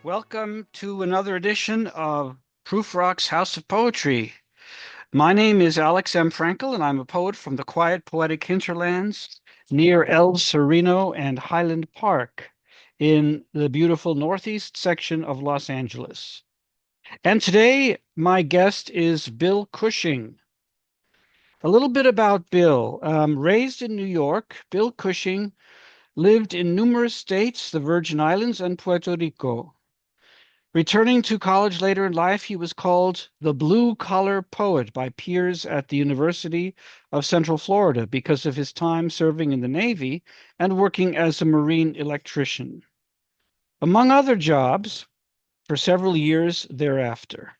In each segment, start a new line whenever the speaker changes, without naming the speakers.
Welcome to another edition of Proof Rock's House of Poetry. My name is Alex M. Frankel, and I'm a poet from the quiet poetic hinterlands near El Sereno and Highland Park in the beautiful northeast section of Los Angeles. And today, my guest is Bill Cushing. A little bit about Bill. Raised in New York, Bill Cushing lived in numerous states, the Virgin Islands, and Puerto Rico. Returning to college later in life, he was called the blue-collar poet by peers at the University of Central Florida because of his time serving in the Navy and working as a marine electrician, among other jobs for several years thereafter.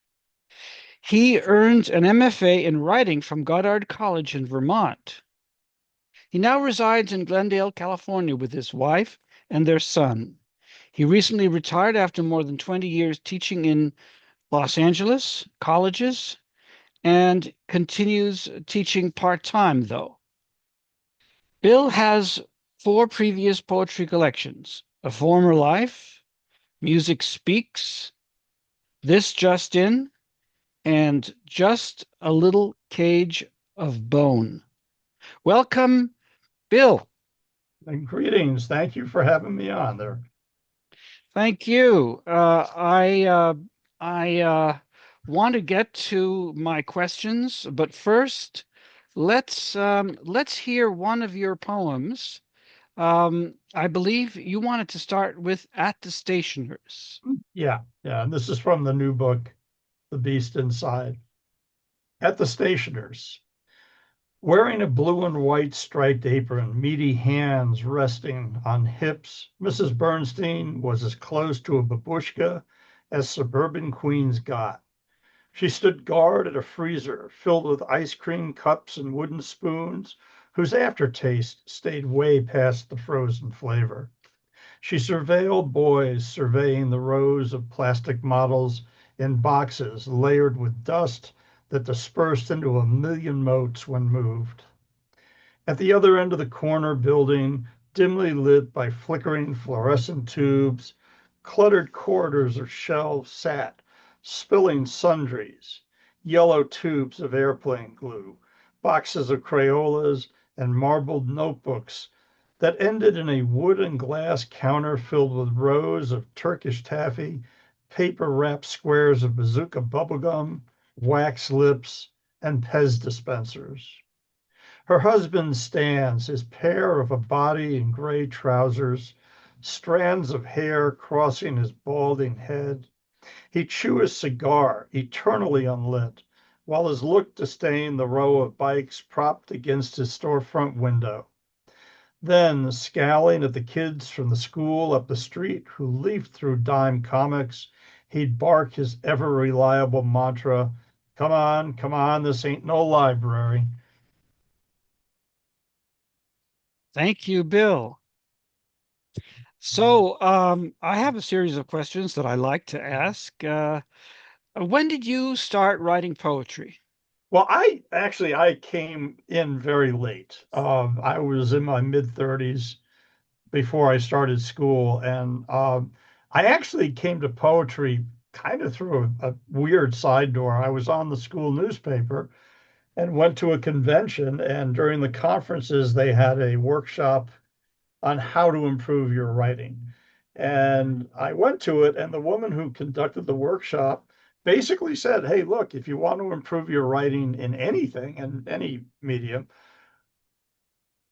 He earned an MFA in writing from Goddard College in Vermont. He now resides in Glendale, California with his wife and their son. He recently retired after more than 20 years teaching in Los Angeles colleges and continues teaching part-time, though. Bill has four previous poetry collections: A Former Life, Music Speaks, This Just In, and Just a Little Cage of Bone. Welcome, Bill.
And greetings. Thank you for having me on there.
Thank you. I want to get to my questions, but first, let's hear one of your poems. I believe you wanted to start with "At the Stationers."
Yeah. And this is from the new book, The Beast Inside. At the stationer's, wearing a blue and white striped apron, meaty hands resting on hips, Mrs. Bernstein was as close to a babushka as suburban queens got. She stood guard at a freezer filled with ice cream cups and wooden spoons, whose aftertaste stayed way past the frozen flavor. She surveilled boys surveying the rows of plastic models in boxes layered with dust that dispersed into a million motes when moved. At the other end of the corner building, dimly lit by flickering fluorescent tubes, cluttered corridors of shelves sat, spilling sundries, yellow tubes of airplane glue, boxes of Crayolas, and marbled notebooks that ended in a wood and glass counter filled with rows of Turkish taffy, paper wrapped squares of bazooka bubblegum, wax lips, and Pez dispensers. Her husband stands, his pair of a body in gray trousers, strands of hair crossing his balding head. He chews a cigar, eternally unlit, while his look disdained the row of bikes propped against his storefront window. Then, scowling at the kids from the school up the street who leafed through dime comics, he'd bark his ever reliable mantra, come on, this ain't no library.
Thank you, Bill. So, I have a series of questions that I like to ask. When did you start writing poetry?
Well, I came in very late. I was in my mid 30s before I started school, and I actually came to poetry kind of through a weird side door. I was on the school newspaper and went to a convention, and during the conferences, they had a workshop on how to improve your writing. And I went to it, and the woman who conducted the workshop basically said, "Hey, look, if you want to improve your writing in anything, in any medium,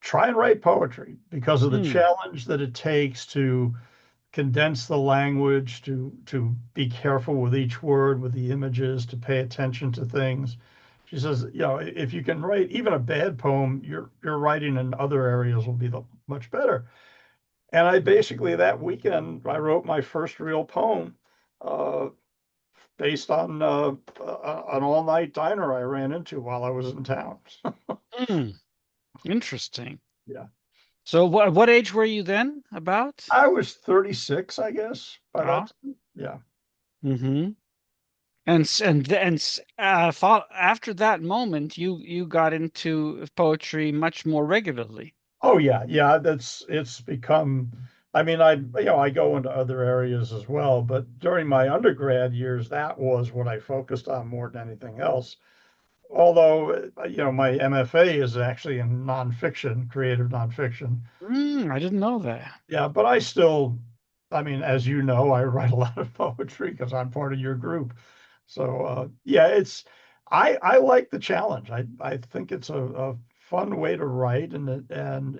try and write poetry because of the
Hmm.
challenge that it takes to condense the language, to be careful with each word, with the images, to pay attention to things." She says, if you can write even a bad poem, your writing in other areas will be much better. And I basically that weekend I wrote my first real poem uh, based on an all-night diner I ran into while I was in town.
Hmm. Interesting.
Yeah,
So, what age were you then? About?
I was 36, I guess, by that
Ah.
time. Yeah.
Mm-hmm. After that moment, you got into poetry much more regularly.
Oh yeah, yeah. It's become I mean, I go into other areas as well, but during my undergrad years, that was what I focused on more than anything else. Although, my MFA is actually in nonfiction, creative nonfiction.
I didn't know that.
Yeah, but I mean, as you know, I write a lot of poetry because I'm part of your group. So, yeah, I like the challenge. I think it's a fun way to write, and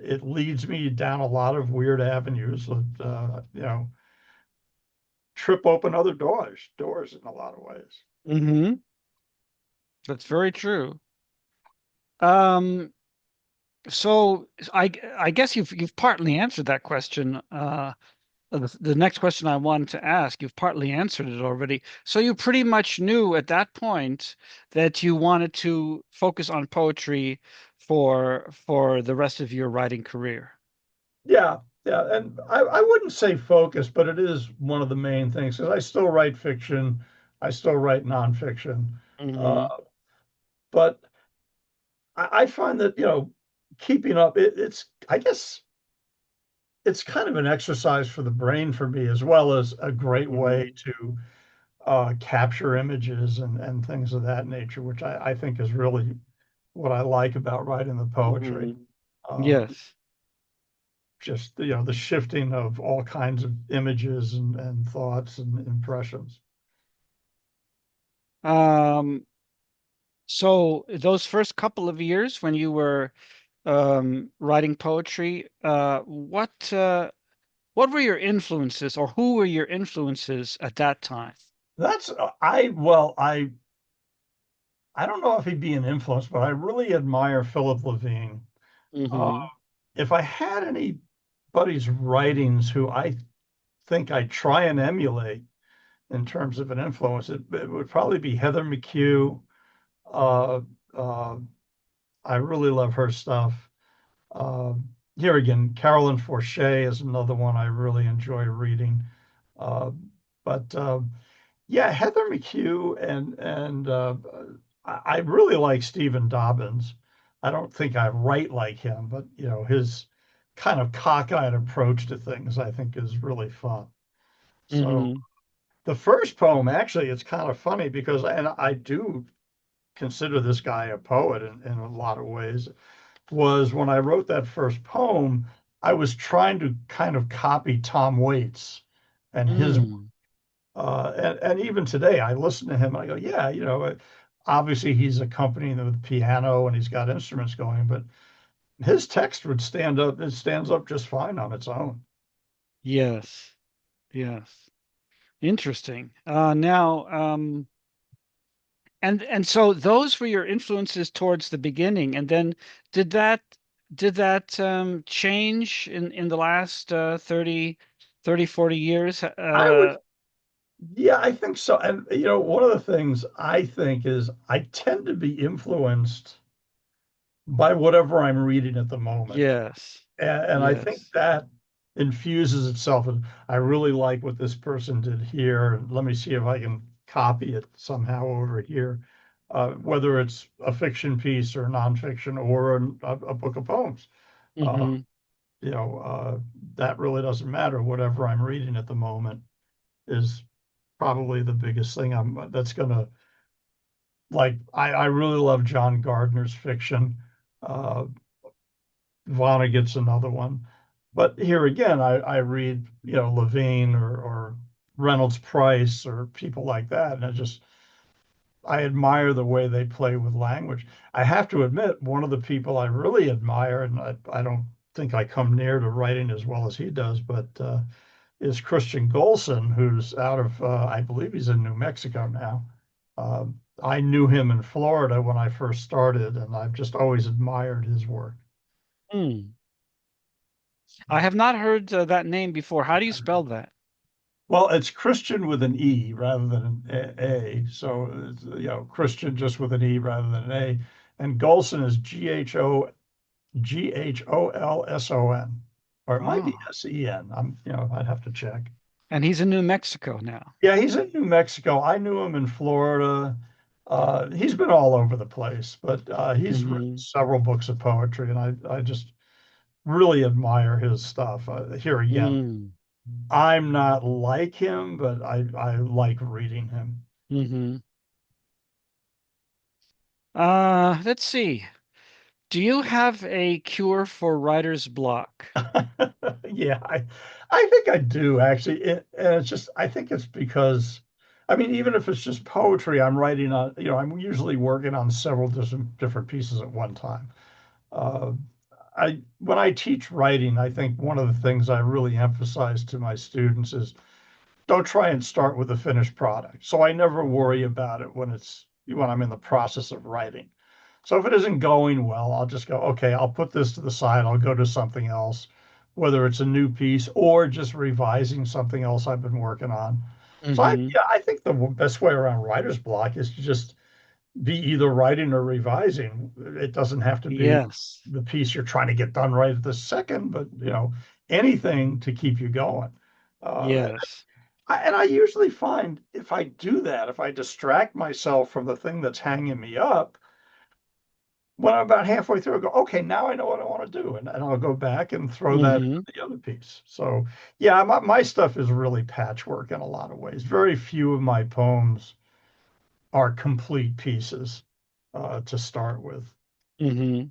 it leads me down a lot of weird avenues that, trip open other doors in a lot of ways.
Hmm. That's very true. Um, so I guess you've partly answered that question. The next question I wanted to ask, you've partly answered it already. So you pretty much knew at that point that you wanted to focus on poetry for the rest of your writing career.
Yeah, yeah, and I wouldn't say focus, but it is one of the main things because I still write fiction, I still write nonfiction,
Hmm.
uh, but I find that keeping up it's I guess it's kind of an exercise for the brain for me as well as a great way
Hmm.
to capture images and things of that nature, which I think is really what I like about writing the poetry.
Hmm.
Uh,
Yes.
just the shifting of all kinds of images and thoughts and impressions.
Um, so those first couple of years when you were writing poetry, what were your influences, or who were your influences at that time?
That's I well I don't know if he'd be an influence, but I really admire Philip Levine. Uh,
Hmm.
if I had anybody's writings who I think I try and emulate in terms of an influence, it would probably be Heather McHugh. Uh, uh, I really love her stuff. Uh, Here again, Carolyn Forche is another one I really enjoy reading. Uh, but Yeah, Heather McHugh and I really like Stephen Dobbins. I don't think I write like him, but his kind of cockeyed approach to things I think is really fun. So
Hmm.
the first poem, actually, it's kind of funny because, and I do consider this guy a poet in a lot of ways, was when I wrote that first poem, I was trying to kind of copy Tom Waits and his
Mm.
and even today, I listen to him. And I go, yeah, obviously he's accompanying with piano and he's got instruments going, but his text would stand up. It stands up just fine on its own.
Yes. Yes. Interesting. Now, and so those were your influences towards the beginning, and then did that change in the last 40 years?
I would, yeah, I think so. And one of the things I think is I tend to be influenced by whatever I'm reading at the moment.
Yes.
And I think
Yes.
that infuses itself. And I really like what this person did here. Let me see if I can copy it somehow over here, whether it's a fiction piece or nonfiction or a book of poems. Uh,
Hmm.
you know, uh, that really doesn't matter. Whatever I'm reading at the moment is probably the biggest thing that's gonna like. I really love John Gardner's fiction. Uh, Vonnegut's another one. But here again, I read, Levine or Reynolds Price or people like that, and I admire the way they play with language. I have to admit, one of the people I really admire, and I don't think I come near to writing as well as he does, but is Christian Golson, who's out of, I believe he's in New Mexico now. I knew him in Florida when I first started, and I've just always admired his work.
Mm. I have not heard that name before. How do you spell that?
Well, it's Christian with an E rather than an A. So, it's, Christian just with an E rather than an A. And Golson is Gholson, or it might be
Oh,
Sen. I'd have to check.
and he's in New Mexico now.
Yeah, he's in New Mexico. I knew him in Florida. He's been all over the place, but he's written
Hmm.
several books of poetry, and I just really admire his stuff. Here again, I'm not like him, but I like reading him.
Hmm. Let's see. Do you have a cure for writer's block?
Yeah, I think I do actually. And it's just I think it's because I mean, even if it's just poetry, I'm writing on, I'm usually working on several different pieces at one time. Uh, I when I teach writing, I think one of the things I really emphasize to my students is don't try and start with a finished product. So I never worry about it when I'm in the process of writing. So if it isn't going well, I'll just go, okay, I'll put this to the side. I'll go to something else, whether it's a new piece or just revising something else I've been working on. So
Hmm.
yeah, I think the best way around writer's block is to just be either writing or revising. It doesn't have to be
Yes.
the piece you're trying to get done right at the second, but anything to keep you going. Uh,
Yes.
and I usually find if I do that, if I distract myself from the thing that's hanging me up, when I'm about halfway through, I go, okay, now I know what I want to do. And I'll go back and throw that
Hmm.
into the other piece. So, yeah, my stuff is really patchwork in a lot of ways. Very few of my poems are complete pieces to start with.
Hmm.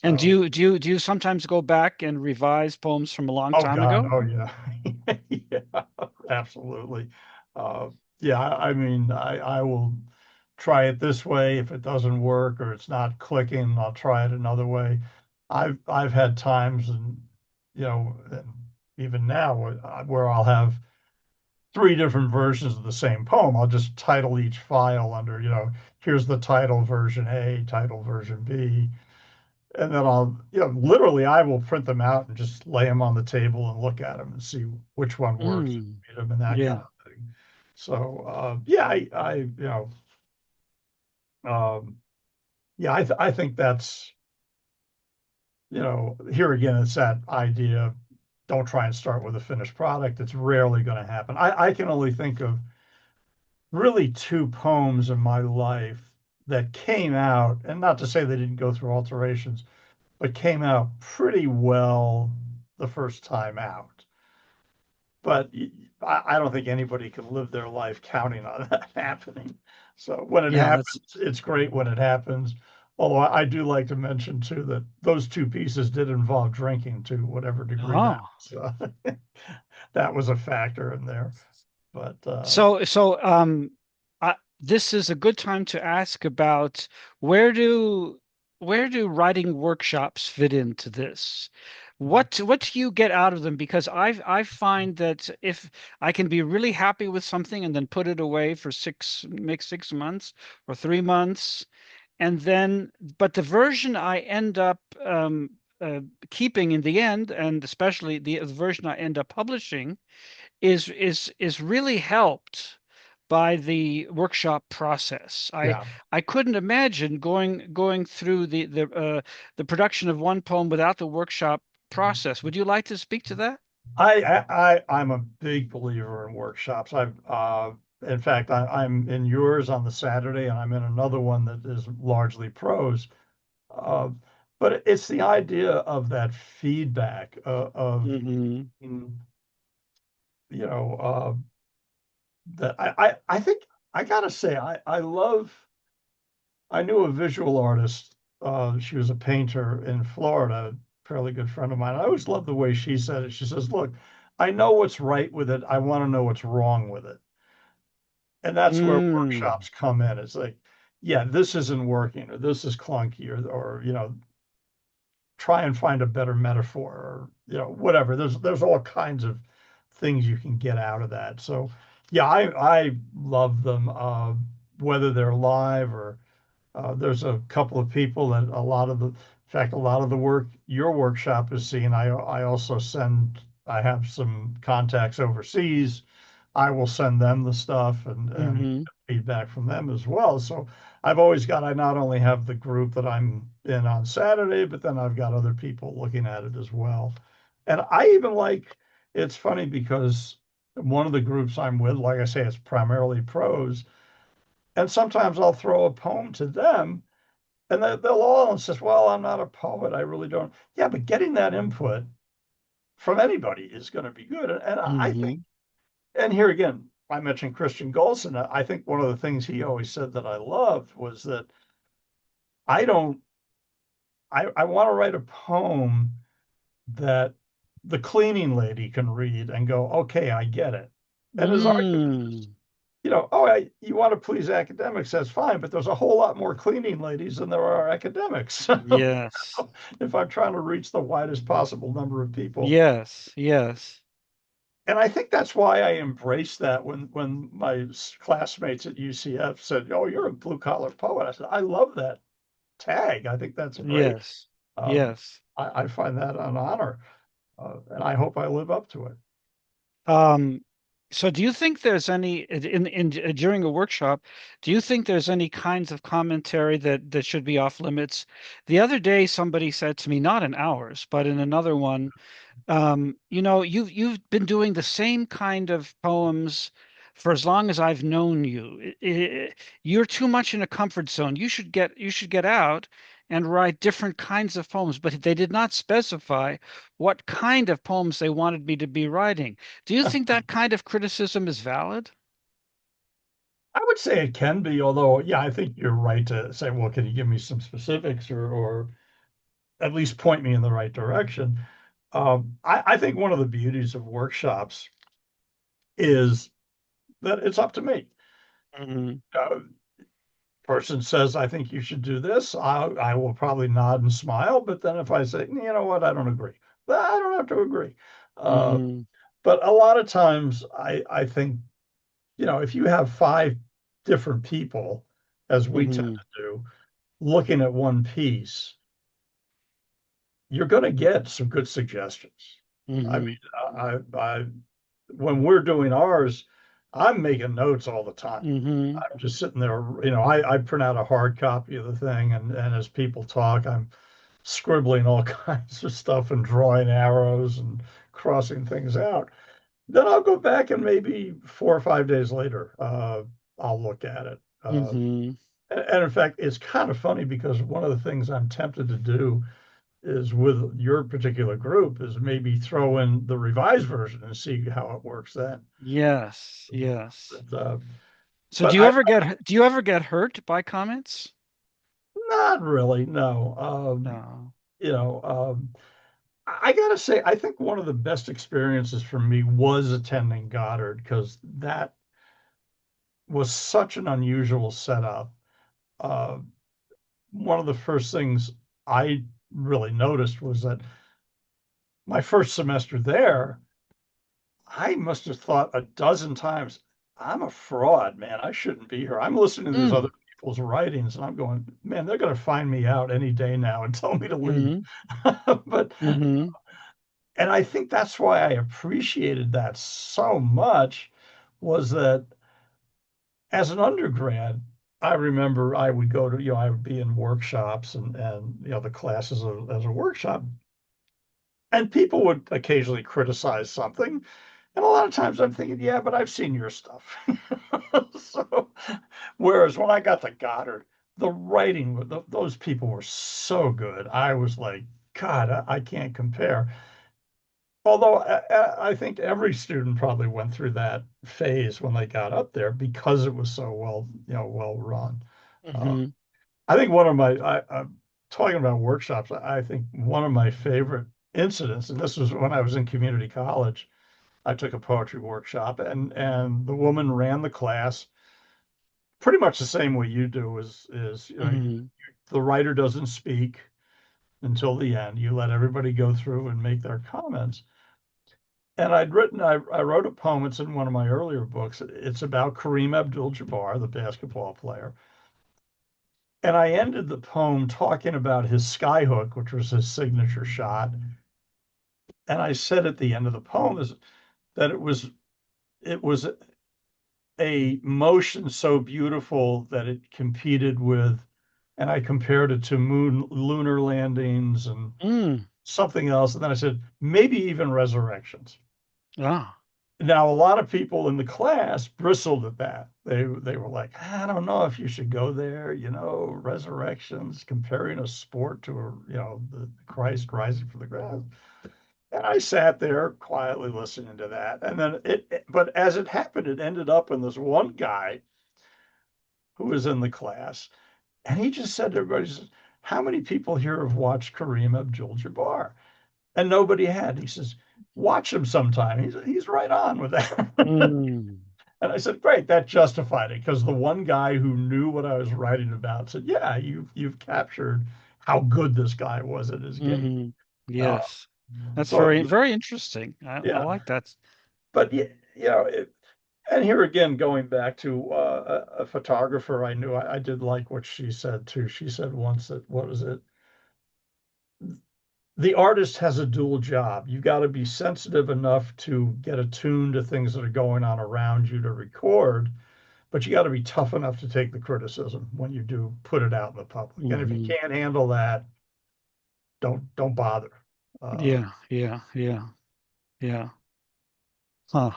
And
So,
do you sometimes go back and revise poems from a long
oh
time
God,
ago?
oh yeah, yeah, absolutely. Uh, yeah, I mean, I will try it this way. If it doesn't work or it's not clicking, I'll try it another way. I've had times, and even now where I'll have three different versions of the same poem. I'll just title each file under, here's the title version A, title version B, and then literally I will print them out and just lay them on the table and look at them and see which one works,
Mm.
read them and that kind
Yeah.
of thing. So yeah, um, yeah, I think that's here again, it's that idea. Don't try and start with a finished product. It's rarely going to happen. I can only think of really two poems in my life that came out, and not to say they didn't go through alterations, but came out pretty well the first time out. But I don't think anybody can live their life counting on that happening. So when it
Yeah, that's
happens, it's great when it happens. Although I do like to mention too that those two pieces did involve drinking to whatever degree
oh.
that was a factor in there. But
This is a good time to ask about where do where do writing workshops fit into this? What do you get out of them? Because I find that if I can be really happy with something and then put it away for make 6 months or 3 months, and then but the version I end up uh, keeping in the end, and especially the version I end up publishing is really helped by the workshop process. I
yeah,
I couldn't imagine going through the production of one poem without the workshop process. Would you like to speak to that?
I'm a big believer in workshops. In fact, I'm in yours on the Saturday, and I'm in another one that is largely prose. Uh, but it's the idea of that feedback
Hmm.
mm, you know, uh, that I think I gotta say I knew a visual artist. She was a painter in Florida, a fairly good friend of mine. I always loved the way she said it. She says, "Look, I know what's right with it. I want to know what's wrong with it." And that's where
Mm.
workshops come in. It's like, yeah, this isn't working, or this is clunky, or try and find a better metaphor, or whatever. There's all kinds of things you can get out of that. So, yeah, I love them, whether they're live or there's a couple of people that in fact, a lot of the work your workshop is seeing. I also I have some contacts overseas. I will send them the stuff and
Hmm.
get feedback from them as well. So I not only have the group that I'm in on Saturday, but then I've got other people looking at it as well. And I even it's funny because one of the groups I'm with, like I say, it's primarily prose. And sometimes I'll throw a poem to them and they'll all insist, well, I'm not a poet. I really don't. Yeah, but getting that input from anybody is going to be good. And I think,
Hmm.
and here again, I mentioned Christian Golson. I think one of the things he always said that I loved was that I don't, I want to write a poem that the cleaning lady can read and go, okay, I get it. And his argument is,
Mm.
you want to please academics, that's fine, but there's a whole lot more cleaning ladies than there are academics.
Yes.
If I'm trying to reach the widest possible number of people.
Yes. Yes.
And I think that's why I embraced that when my classmates at UCF said, "Oh, you're a blue collar poet." I said, "I love that tag. I think that's great.
Yes.
Um,
Yes.
I find that an honor, and I hope I live up to it."
Um, so do you think there's any in during a workshop, do you think there's any kinds of commentary that should be off limits? The other day somebody said to me, not in ours, but in another one, you've been doing the same kind of poems for as long as I've known you. You're too much in a comfort zone. You should get out and write different kinds of poems. But they did not specify what kind of poems they wanted me to be writing. Do you think that kind of criticism is valid?
I would say it can be, although, yeah, I think you're right to say, well, can you give me some specifics or at least point me in the right direction? I think one of the beauties of workshops is that it's up to me.
Hmm.
Uh, Person says, I think you should do this, I will probably nod and smile. But then if I say, you know what, I don't agree, well, I don't have to agree. Uh,
Hmm.
but a lot of times I think, if you have five different people, as we tend
Hmm.
to do, looking at one piece, you're going to get some good suggestions. I
Hmm.
mean, when we're doing ours, I'm making notes all the time.
Hmm.
I'm just sitting there, I print out a hard copy of the thing, and as people talk, I'm scribbling all kinds of stuff and drawing arrows and crossing things out. Then I'll go back and maybe 4 or 5 days later, I'll look at it.
Hmm.
And in fact, it's kind of funny because one of the things I'm tempted to do is with your particular group is maybe throw in the revised version and see how it works then.
Yes. Yes.
But, uh,
So
but
do you ever get hurt by comments?
not really, no.
No.
You know, um, I gotta say, I think one of the best experiences for me was attending Goddard because that was such an unusual setup. Uh, One of the first things I really noticed was that my first semester there, I must have thought a dozen times, I'm a fraud, man. I shouldn't be here. I'm listening to these other
Mm.
people's writings and I'm going, man, they're going to find me out any day now and tell me to leave.
Hmm.
But,
Hmm.
and I think that's why I appreciated that so much was that as an undergrad, I remember I would go to, I would be in workshops and the classes as a workshop, and people would occasionally criticize something. And a lot of times I'm thinking, yeah, but I've seen your stuff. So, whereas when I got to Goddard, the writing, those people were so good. I was like, God, I can't compare. Although I think every student probably went through that phase when they got up there because it was so well run. Uh,
Hmm.
I think one of my, talking about workshops, I think one of my favorite incidents, and this was when I was in community college. I took a poetry workshop, and the woman ran the class pretty much the same way you do. Is
Hmm.
the writer doesn't speak until the end. You let everybody go through and make their comments. And I wrote a poem. It's in one of my earlier books. It's about Kareem Abdul-Jabbar, the basketball player. And I ended the poem talking about his skyhook, which was his signature shot. And I said at the end of the poem is that it was a motion so beautiful that it competed with, and I compared it to moon lunar landings and
Mm.
something else. And then I said, maybe even resurrections.
Ah.
Now, a lot of people in the class bristled at that. They were like, I don't know if you should go there, resurrections, comparing a sport to the Christ rising from the ground. And I sat there quietly listening to that. And then but as it happened, it ended up in this one guy who was in the class. And he just said to everybody, says, how many people here have watched Kareem Abdul-Jabbar? And nobody had. He says, watch him sometime. He's right on with that.
Mm,
And I said, great, that justified it because the one guy who knew what I was writing about said, yeah, you've captured how good this guy was at his game.
hmm.
Uh,
Yes. That's
so
very, very interesting. I
yeah,
like that.
but and here again, going back to a photographer I knew, I did like what she said too. She said once that, what was it? The artist has a dual job. You got to be sensitive enough to get attuned to things that are going on around you to record, but you got to be tough enough to take the criticism when you do put it out in the public. And if you
Hmm.
can't handle that, don't bother. Uh,
Yeah, yeah, yeah, yeah. Huh.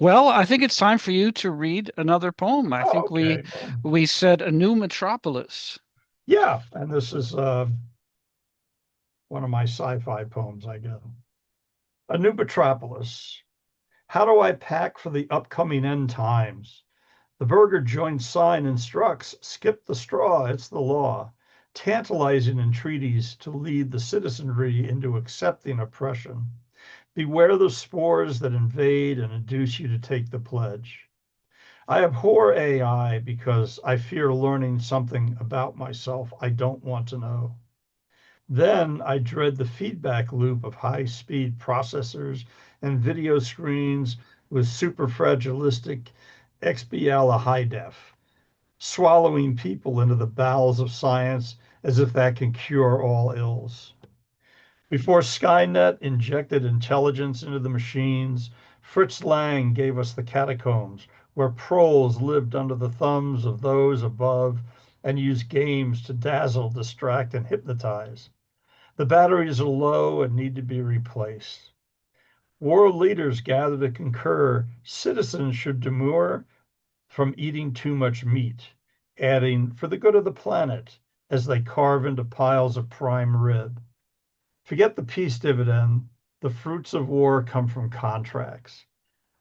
Well, I think it's time for you to read another poem. I
oh,
think we
okay. Well,
we said a new metropolis.
yeah, and this is one of my sci-fi poems, I guess. A new metropolis. How do I pack for the upcoming end times? The burger joint sign instructs, skip the straw, it's the law. Tantalizing entreaties to lead the citizenry into accepting oppression. Beware the spores that invade and induce you to take the pledge. I abhor AI because I fear learning something about myself I don't want to know. Then I dread the feedback loop of high-speed processors and video screens with superfragilistic XBL high def, swallowing people into the bowels of science as if that can cure all ills. Before Skynet injected intelligence into the machines, Fritz Lang gave us the catacombs, where proles lived under the thumbs of those above and used games to dazzle, distract, and hypnotize. The batteries are low and need to be replaced. World leaders gather to concur citizens should demur from eating too much meat, adding, for the good of the planet, as they carve into piles of prime rib. Forget the peace dividend. The fruits of war come from contracts.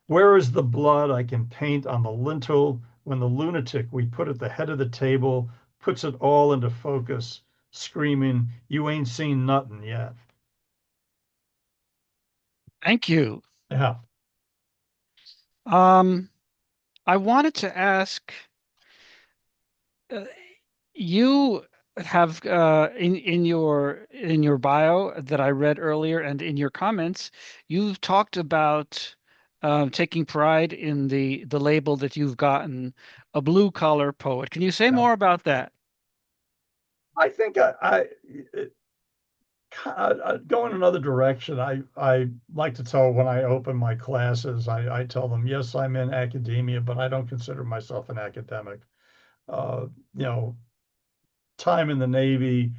Where is the blood I can paint on the lintel when the lunatic we put at the head of the table puts it all into focus, screaming, you ain't seen nothing yet?
Thank you.
Yeah.
Um, I wanted to ask, uh, you have in your bio that I read earlier and in your comments, you've talked about taking pride in the label that you've gotten, a blue collar poet. Can you say
Yeah.
more about that?
I think go in another direction. I like to tell when I open my classes, I tell them, yes, I'm in academia, but I don't consider myself an academic. Uh, you know, time in the Navy,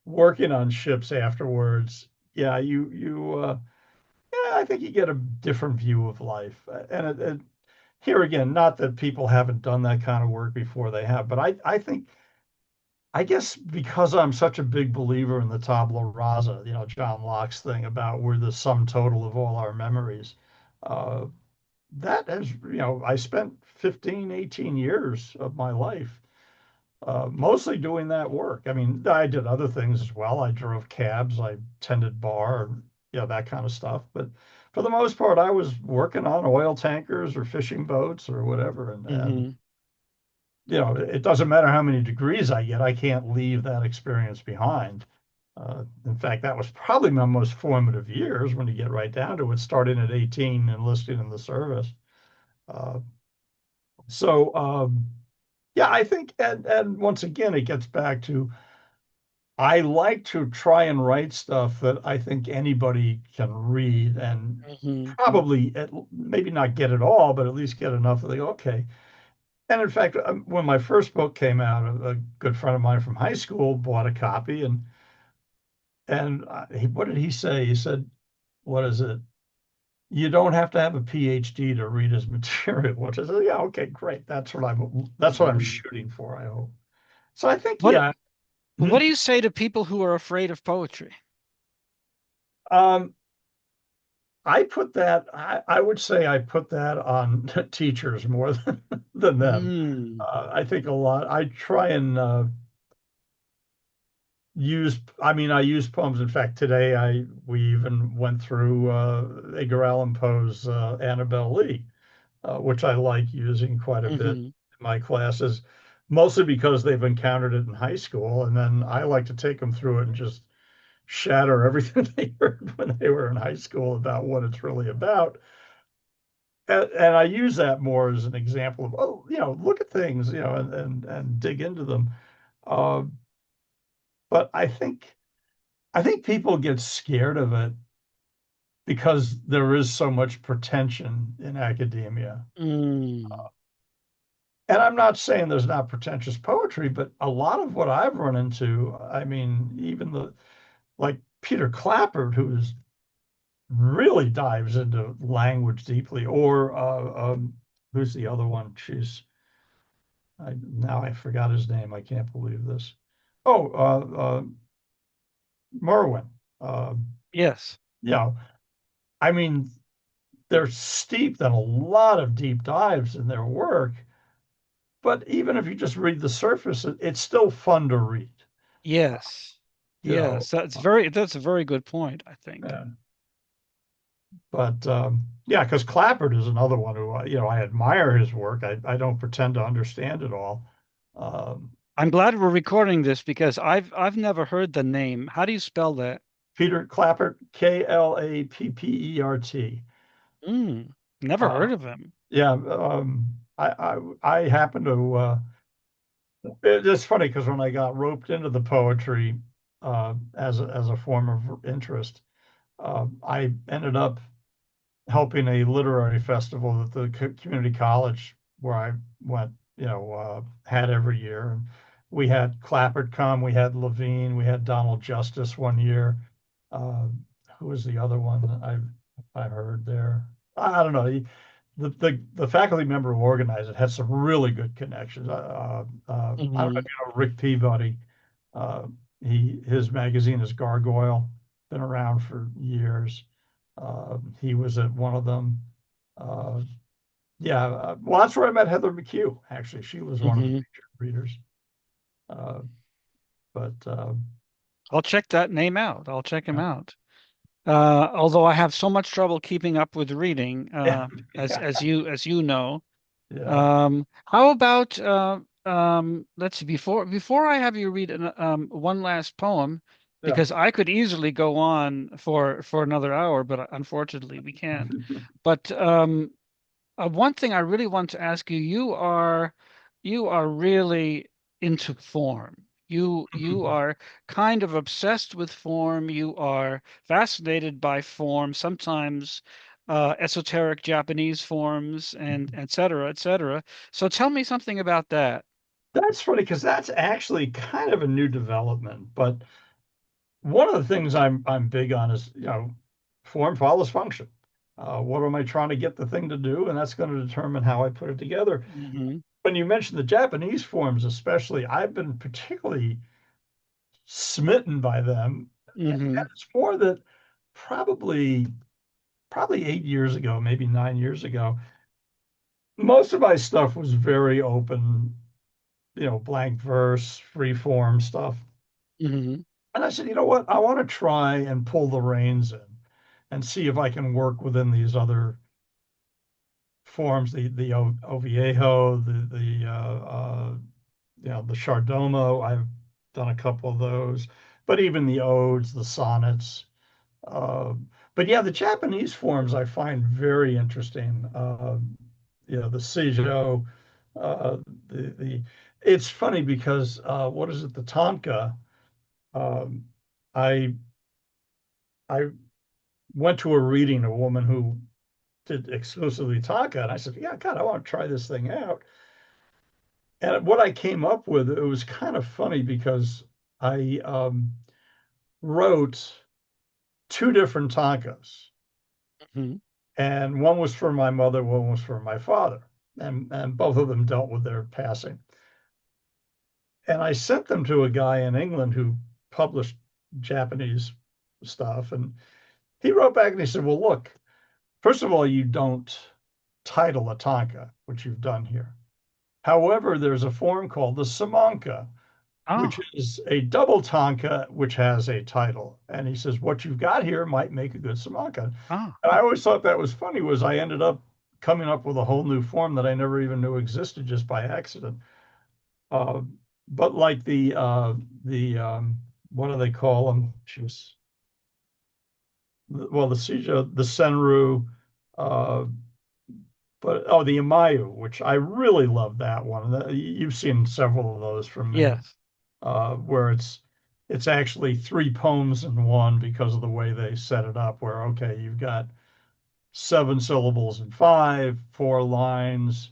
working on ships afterwards. Yeah, yeah, I think you get a different view of life. And here again, not that people haven't done that kind of work before they have, but I think I guess because I'm such a big believer in the tabula rasa, John Locke's thing about we're the sum total of all our memories. Uh, that has, I spent 15, 18 years of my life mostly doing that work. I mean, I did other things as well. I drove cabs, I tended bar, that kind of stuff. But for the most part, I was working on oil tankers or fishing boats or whatever. And
Hmm.
it doesn't matter how many degrees I get, I can't leave that experience behind. In fact, that was probably my most formative years when you get right down to it, starting at 18, enlisting in the service. Uh, so, yeah, I think, and once again, it gets back to I like to try and write stuff that I think anybody can read and
Hmm.
probably maybe not get it all, but at least get enough that they go, okay. And in fact, when my first book came out, a good friend of mine from high school bought a copy, and what did he say? He said, "What is it? You don't have to have a PhD to read his material." Which is, yeah, okay, great. That's what I'm
Hmm.
shooting for, I hope. So I think,
What
yeah.
what do you say to people who are afraid of poetry?
I put that, I would say I put that on teachers more than them.
Mm,
I think a lot, I try and I use poems. In fact, today we even went through Edgar Allan Poe's Annabelle Lee, which I like using quite a bit
hmm
in my classes, mostly because they've encountered it in high school. And then I like to take them through it and just shatter everything they heard when they were in high school about what it's really about. And I use that more as an example of, oh, look at things, and dig into them. Uh, but I think people get scared of it because there is so much pretension in academia.
mm,
And I'm not saying there's not pretentious poetry, but a lot of what I've run into, I mean, even like Peter Clappert, who's really dives into language deeply, or who's the other one? Now I forgot his name. I can't believe this. Oh, Merwin. Uh,
yes,
you know, I mean, they're steeped in a lot of deep dives in their work, but even if you just read the surface, it's still fun to read.
yes,
You know,
yes. That's a very good point, I think.
yeah. But yeah, because Clappert is another one who I admire his work. I don't pretend to understand it all. Um,
I'm glad we're recording this because I've never heard the name. How do you spell that?
Peter Clappert, Klappert.
Mm, never
Uh,
heard of him.
yeah, I happen to. It's funny because when I got roped into the poetry as a form of interest, I ended up helping a literary festival that the community college where I went, had every year. And we had Clappert come, we had Levine, we had Donald Justice one year. Uh, who was the other one that I heard there? I don't know. The faculty member who organized it had some really good connections. I don't know
Hmm
if you know Rick Peabody. Uh, his magazine is Gargoyle, been around for years. He was at one of them. Uh, yeah, well, that's where I met Heather McHugh. Actually, she was one of the
hmm
featured readers. Uh, but
I'll check that name out. I'll check him
yeah,
out. Although I have so much trouble keeping up with reading,
yeah,
as you know.
yeah,
How about let's see, before I have you read one last poem,
yeah.
because I could easily go on for another hour, but unfortunately we can't. But one thing I really want to ask you, you are really into form. You are kind of obsessed with form. You are fascinated by form, sometimes esoteric Japanese forms and et cetera, et cetera. So tell me something about that.
That's funny because that's actually kind of a new development. But one of the things I'm big on is form follows function. What am I trying to get the thing to do? And that's going to determine how I put it together.
Hmm
When you mention the Japanese forms, especially, I've been particularly smitten by them. And
hmm
it's more that probably probably 8 years ago, maybe 9 years ago, most of my stuff was very open, blank verse, free form stuff.
hmm
And I said, you know what? I want to try and pull the reins in and see if I can work within these other forms, the Oviejo, the Chardomo. I've done a couple of those, but even the odes, the sonnets. Uh, but yeah, the Japanese forms I find very interesting. The Seijo, uh, the it's funny because what is it, the tanka? Um, I I went to a reading, a woman who did exclusively tanka, and I said, yeah, God, I want to try this thing out. And what I came up with, it was kind of funny because I wrote two different tankas,
hmm
and one was for my mother, one was for my father, and both of them dealt with their passing. And I sent them to a guy in England who published Japanese stuff, and he wrote back and he said, "Well, look, first of all, you don't title a tanka, which you've done here. However, there's a form called the samanka, which
Oh,
is a double tanka, which has a title. And he says, what you've got here might make a good samanka.
oh,
And I always thought that was funny was I ended up coming up with a whole new form that I never even knew existed just by accident. Uh, but like the what do they call them? Jeez. Well, the Sija, the Senru, uh, but oh, the Imayu, which I really love that one. You've seen several of those from me,
yes.
where it's actually three poems in one because of the way they set it up. Where okay, you've got seven syllables in five, four lines,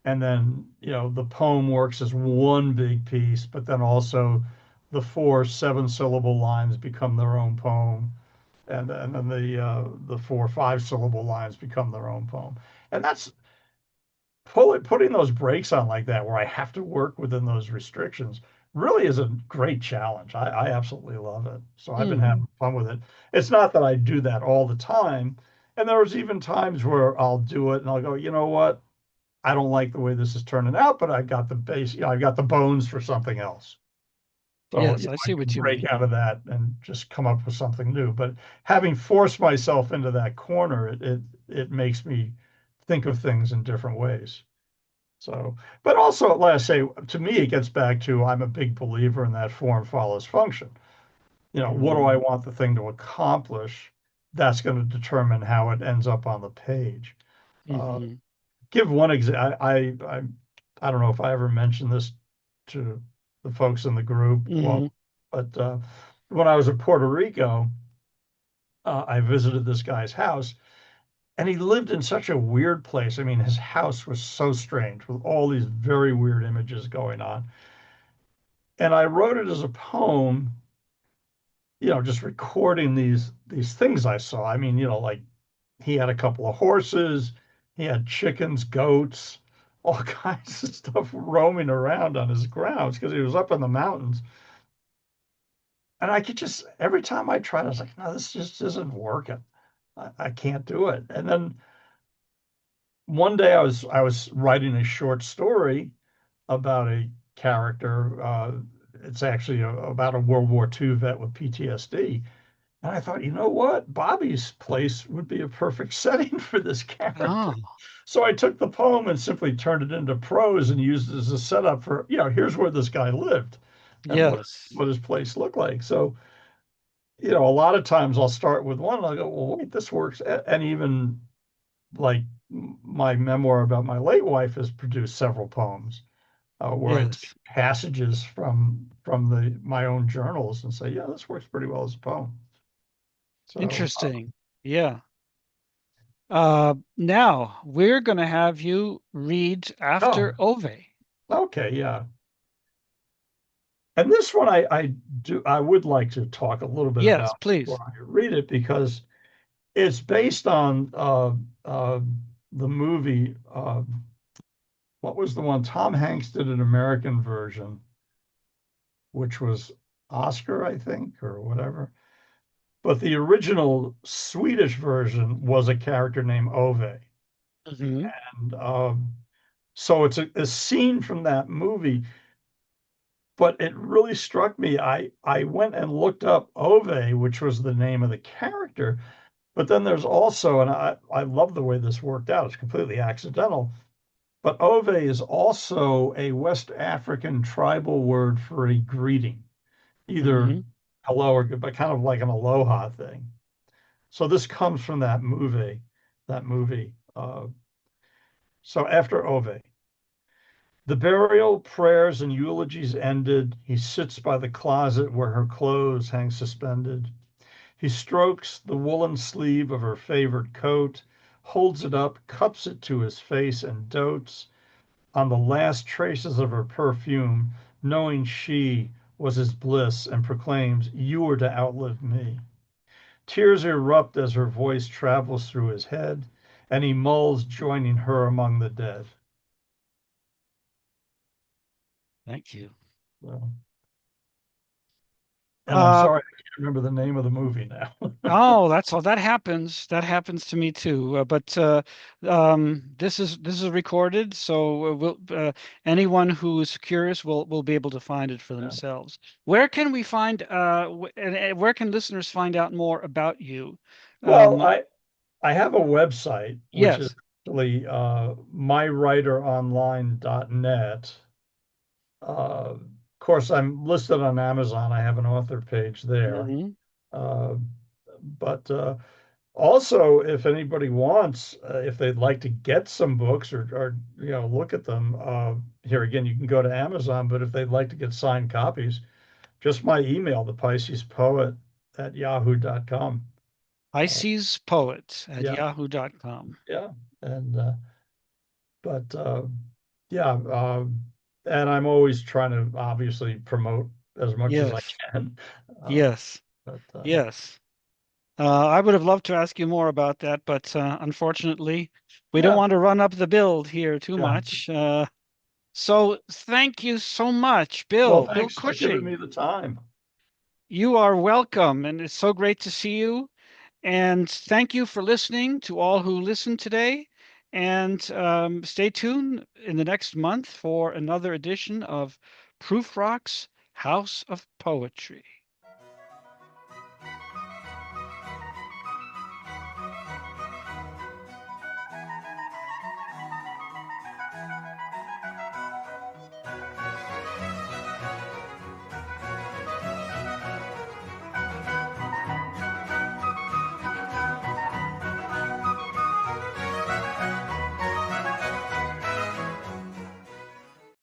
and then the poem works as one big piece, but then also the four seven-syllable lines become their own poem, and then the four five-syllable lines become their own poem. And that's putting those breaks on like that, where I have to work within those restrictions, really is a great challenge. I absolutely love it. So I've been
Mm,
having fun with it. It's not that I do that all the time. And there was even times where I'll do it and I'll go, you know what? I don't like the way this is turning out, but I got the base, I got the bones for something else. So,
yes, I
I
see
can
what you
break
mean.
out of that and just come up with something new. But having forced myself into that corner, it makes me think of things in different ways. So, but also, like I say, to me, it gets back to I'm a big believer in that form follows function. What do
Hmm.
I want the thing to accomplish? That's going to determine how it ends up on the page. Uh,
Hmm.
give one example. I don't know if I ever mentioned this to the folks in the group. Well,
Hmm.
but when I was in Puerto Rico, I visited this guy's house, and he lived in such a weird place. I mean, his house was so strange with all these very weird images going on. And I wrote it as a poem, just recording these things I saw. I mean, like he had a couple of horses, he had chickens, goats, all kinds of stuff roaming around on his grounds because he was up in the mountains. And I could just every time I tried, I was like, no, this just isn't working. I can't do it. And then one day I was writing a short story about a character. It's actually about a World War II vet with PTSD. And I thought, you know what? Bobby's place would be a perfect setting for this character.
Oh,
So I took the poem and simply turned it into prose and used it as a setup for, here's where this guy lived and what
yes.
what his place looked like. So, a lot of times I'll start with one and I'll go, well, wait, this works. And even like my memoir about my late wife has produced several poems where I take
Yes.
passages from the my own journals and say, yeah, this works pretty well as a poem. So,
Interesting. Yeah. Now we're going to have you read
oh,
after Ove.
okay, yeah. And this one I would like to talk a little bit
Yes,
about
please.
before I read it because it's based on the movie. What was the one? Tom Hanks did an American version, which was Oscar, I think, or whatever. But the original Swedish version was a character named Ove.
Hmm.
And so it's a scene from that movie, but it really struck me. I went and looked up Ove, which was the name of the character, but then there's also, and I love the way this worked out. It's completely accidental, but Ove is also a West African tribal word for a greeting, either
Hmm.
hello or goodbye, kind of like an aloha thing. So this comes from that movie. So after Ove, the burial, prayers, and eulogies ended, he sits by the closet where her clothes hang suspended. He strokes the woolen sleeve of her favorite coat, holds it up, cups it to his face, and dotes on the last traces of her perfume, knowing she was his bliss, and proclaims, you were to outlive me. Tears erupt as her voice travels through his head, and he mulls joining her among the dead.
Thank you.
So, and I'm
Uh,
sorry remember the name of the movie now.
Oh, that's all. That happens. That happens to me too. This is recorded, so anyone who is curious will be able to find it for
Yeah.
themselves. Where can we find and where can listeners find out more about you?
Well,
Um,
I have a website which is
yes.
actually mywriteronline.net. Of course, I'm listed on Amazon. I have an author page there.
Hmm.
Uh, but also, if anybody wants, if they'd like to get some books or look at them, here again, you can go to Amazon. But if they'd like to get signed copies, just my email, the Pisces Poet at yahoo.com. Uh,
Pisces Poet at
yeah,
yahoo.com.
yeah, and but yeah, and I'm always trying to obviously promote as much as I
Yes.
can. Uh,
Yes.
but
Yes. I would have loved to ask you more about that, but unfortunately, we don't
yeah,
want to run up the build here too
yeah.
much. So thank you so much,
Well,
Bill
thanks for giving me
Cushing.
the time.
You are welcome, and it's so great to see you. And thank you for listening to all who listened today. And stay tuned in the next month for another edition of Proof Rock's House of Poetry.